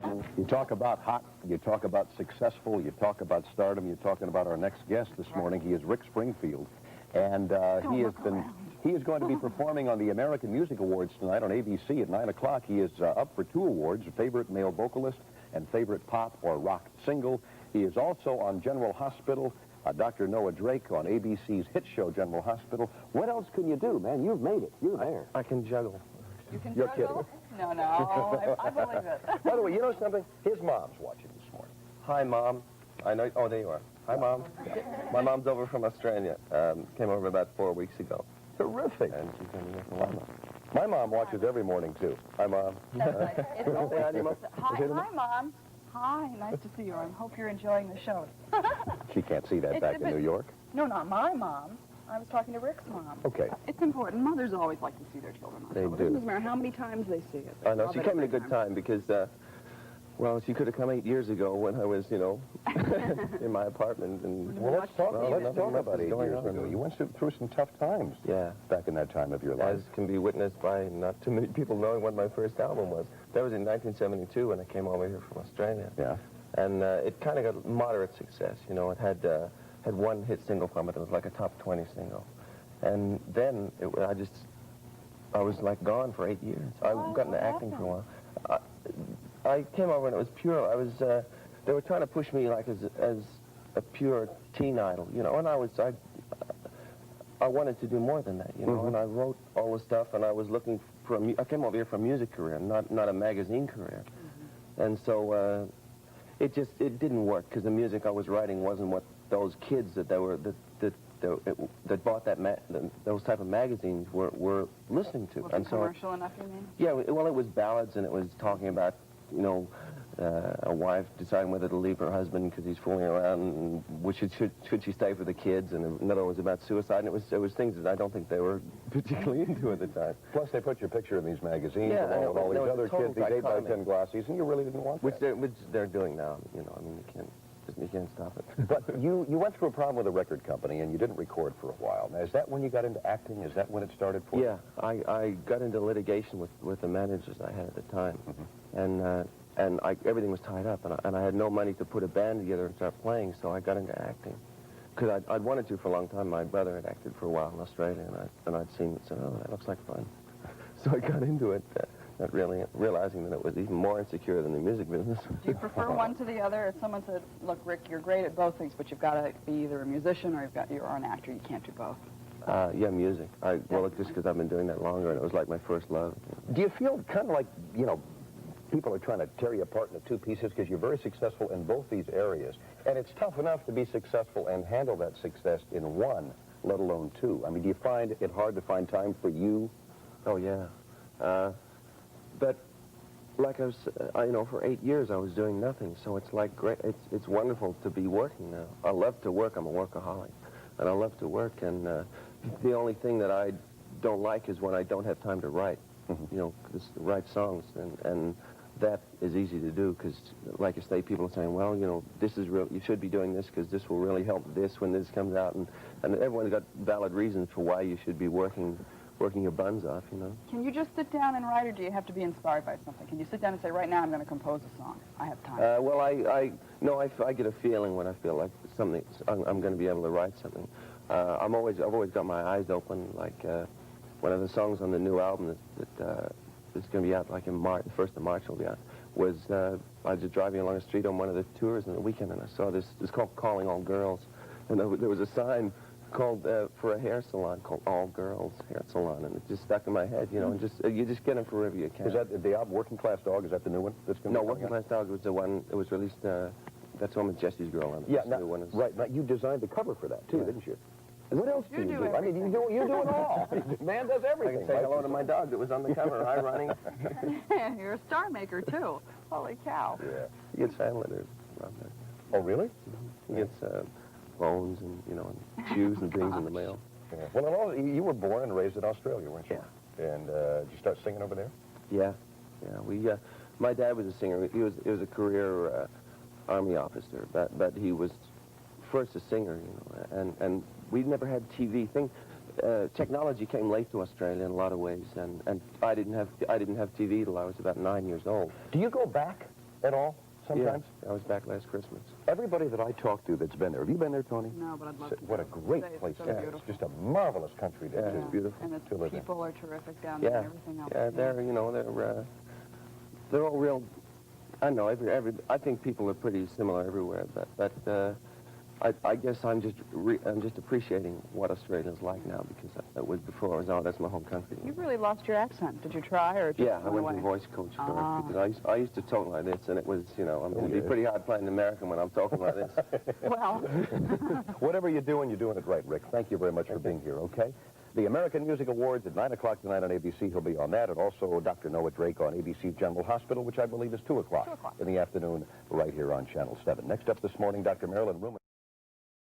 You talk about hot, you talk about successful, you talk about stardom, you're talking about our next guest this morning. He is Rick Springfield, and he is going to be performing on the American Music Awards tonight on ABC at 9 o'clock. He is up for 2 awards, Favorite Male Vocalist and Favorite Pop or Rock Single. He is also on General Hospital, Dr. Noah Drake on ABC's hit show General Hospital. What else can you do, man? You've made it. You're there. I can juggle. You can You're juggle? kidding. No, I believe it. By the way, you know something? His mom's watching this morning. Hi, Mom. I know. Oh, there you are. Hi, Mom. My mom's over from Australia. Came over about 4 weeks ago. Terrific. And she's going to be here for a while. My mom watches every morning, too. Hi, Mom. That's right. It's always, Hi, Mom. hi, Mom. Hi, nice to see you. I hope you're enjoying the show. She can't see that back in New York. No, not my mom. I was talking to Rick's mom. Okay. It's important. Mothers always like to see their children on They television. do. Doesn't matter how many times they see it. I know. She came at a good time because, well, she could have come 8 years ago when I was, you know, in my apartment. And Well, let's talk about 8 going years on. ago. You went through some tough times. Yeah. Back in that time of your life. As can be witnessed by not too many people knowing what my first album was. That was in 1972 when I came over here from Australia. Yeah. And it kind of got moderate success. You know, it had one hit single from it. It was like a top 20 single. And then I was like gone for 8 years. I got into acting for a while. I came over and it was pure. They were trying to push me like as a pure teen idol, you know. And I wanted to do more than that, you know. And I wrote all the stuff, and I was looking for I came over here for a music career, not a magazine career. And so it didn't work because the music I was writing wasn't what those kids that bought those type of magazines were listening to. Was and it so commercial enough, you mean? Yeah, well, it was ballads, and it was talking about, you know, a wife deciding whether to leave her husband because he's fooling around, and should she stay for the kids, and another was about suicide, and it was things that I don't think they were particularly into at the time. Plus, they put your picture in these magazines along with all these no, other kids, these 8x10 glossies, and you really didn't want that. Which they're doing now, you know. I mean, you can't stop it. But you went through a problem with a record company, and you didn't record for a while. Now, is that when you got into acting? Is that when it started for you? Yeah, I got into litigation with the managers I had at the time, and everything was tied up, and I had no money to put a band together and start playing, so I got into acting. Because I'd wanted to for a long time. My brother had acted for a while in Australia, and I'd seen it and said, oh, that looks like fun. So I got into it, not really realizing that it was even more insecure than the music business. Do you prefer one to the other? If someone said, look, Rick, you're great at both things, but you've got to be either a musician or you're an actor, you can't do both. Yeah, music. Well, just because I've been doing that longer, and it was like my first love. Do you feel kind of like, you know, people are trying to tear you apart into 2 pieces because you're very successful in both these areas, and it's tough enough to be successful and handle that success in one, let alone 2. I mean, do you find it hard to find time for you? Oh, yeah. But like I was, you know, for 8 years I was doing nothing, so it's like great. It's wonderful to be working now. I love to work. I'm a workaholic, and I love to work. And the only thing that I don't like is when I don't have time to write. You know, write songs, and that is easy to do because, like I say, people are saying, well, you know, this is real. You should be doing this because this will really help this when this comes out, and everyone's got valid reasons for why you should be working your buns off, you know. Can you just sit down and write, or do you have to be inspired by something? Can you sit down and say, right now I'm going to compose a song? I have time. Well, I get a feeling when I feel like I'm going to be able to write something. I've always got my eyes open. Like one of the songs on the new album that is going to be out like in March, the 1st of March will be out, was I was just driving along the street on one of the tours on the weekend, and I saw this. It's called Calling All Girls, and there was a sign called for a hair salon called All Girls Hair Salon, and it just stuck in my head, you know. And you just get them for wherever you can. Is that the album Working Class Dog? Is that the new one? That's going to be Working Class Dog was the one. It was released. That's the one with Jesse's Girl on it. Yeah, right. Now, you designed the cover for that too, didn't you? And what else do you do? I mean, you do it all. Man does everything. I can say hello to my dog that was on the cover. Hi, Ronnie. You're a star maker too. Holy cow. Yeah. He gets fan letters around there. Oh, really? He gets phones and, you know, and shoes and things in the mail. Yeah. Well, you were born and raised in Australia, weren't you? Yeah. And did you start singing over there? Yeah. Yeah. My dad was a singer. He was a career Army officer, but he was first a singer, you know, and we never had TV. Technology came late to Australia in a lot of ways, and I didn't have TV till I was about 9 years old. Do you go back at all, sometimes? Yeah, I was back last Christmas. Everybody that I talk to that's been there, have you been there, Tony? No, but I'd love to. What a go. great It's place so to be. beautiful. It's just a marvelous country to Yeah, to- it's beautiful. And to live in. people are terrific down there Yeah, and everything else. yeah, they're, you know, they're all real, I don't know, I think people are pretty similar everywhere, but I guess I'm just appreciating what Australia's like now, because it was before I was out, that's my home country. You really lost your accent. Did you try or just Yeah, I went went to away? voice coach for Ah. it, because I used to talk like this, and it was, you know, I mean, it'd be yeah. pretty hard playing American when I'm talking like this. Well, Whatever you're doing it right, Rick. Thank you very much for being here, okay? The American Music Awards at 9 o'clock tonight on ABC. He'll be on that, and also Dr. Noah Drake on ABC General Hospital, which I believe is 2 o'clock 2 o'clock. in the afternoon right here on Channel 7. Next up this morning, Dr. Marilyn Ruman.